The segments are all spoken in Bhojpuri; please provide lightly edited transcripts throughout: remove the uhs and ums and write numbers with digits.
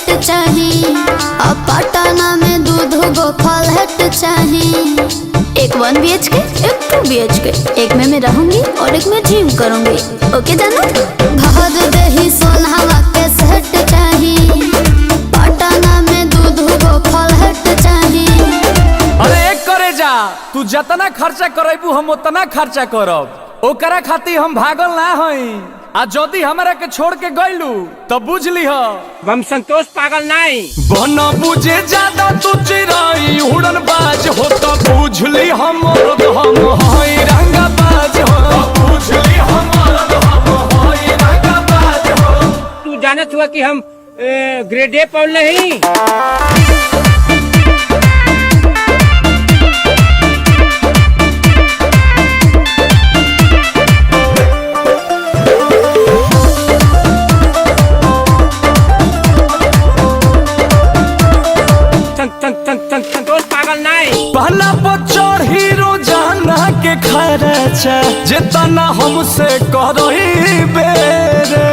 सेट चाहिए, अब पटना में दूध गो फ्लैट चाहिए। एक 1 BHK, एक 2 BHK, एक में मैं रहूंगी और एक में जिम करूंगी। ओके जानो, भर दही सोनावा के सेट चाहिए, पटना में दूध गो फ्लैट चाहिए। अरे एक करे जा, तू जितना खर्चा करेबू हम उतना खर्चा करब। ओकरा खातिर हम भागल ना हई। आ जदी हमरा के छोड़ के गइलू तो बुझ लीह हम संतोष पागल नहीं। बना बुझे ज्यादा तू चिराई उड़न बाज हो तो बुझ ली हम हई रंगा बाज हो। बुझ ली हम हई रंगा बाज हो। तू जानत हुआ कि हम ग्रेड ए पढ़ नहीं। संतोष पागल नहीं। पहला बच्चर हीरो जाना के खर्चा जितना हमसे करही बेरे,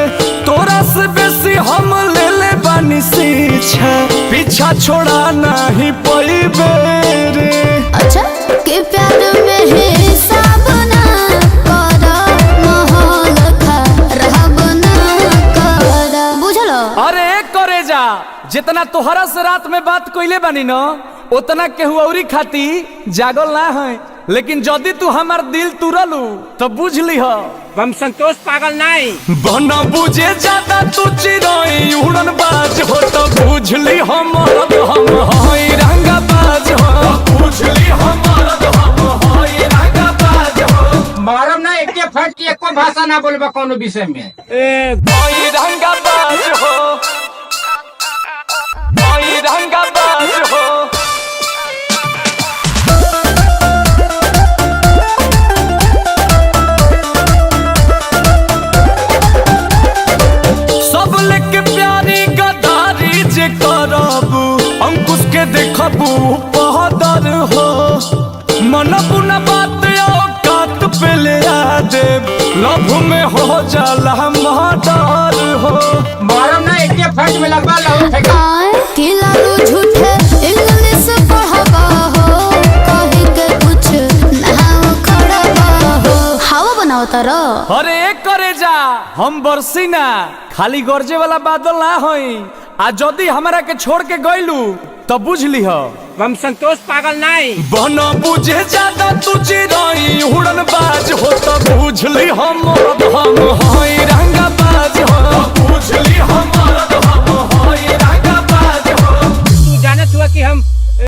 तोरा से बेसी हम ले ले बानी सीछा, पीछा छोड़ा नहीं पई बेरे। अच्छा के प्यार में हिसाब ना करा, माहौल खराब ना करा, बुझलो। अरे एक करे जा, जितना तोहरा से रात में बात कइले बानी न उतना केहू औरी खाती जागल ना है। लेकिन जदी तू हमार दिल तुरलू तो बुझ लीह हम संतोष पागल नहीं। बना बुझे ज्यादा तू चिराई उड़न बाज हो तो बुझ ली हम हई रंगा बाज हो। बुझ ली हम हई रंगा बाज हो। मारम ना एक फट की एको भाषा ना बोलबा कोनो विषय में। हई रंगा बाज हो, हई रंगा बाज हो। सब लेके प्यारी गदारी जे करबू, अंकुश के देखबू पहदर हो। मन बुना बात औकात पे ले आ दे, लभ में हो जाला मर्डर हो। मारम ना एक फट में लगवा लो। आए कि लालू झूठे इंग्लिश पढ़ाबा हो, कही के कुछ ना करबा हो, हवा बनाओ तारो। अरे एक करे जा, हम बरसी ना खाली गरजे वाला बादल ना होई। आ जदी हमरा के छोड़ के गइलू तो बुझ लीह हम संतोष पागल नहीं। बना बुझे ज्यादा तू चिराई उड़न बाज हो तो बुझ ली हम हई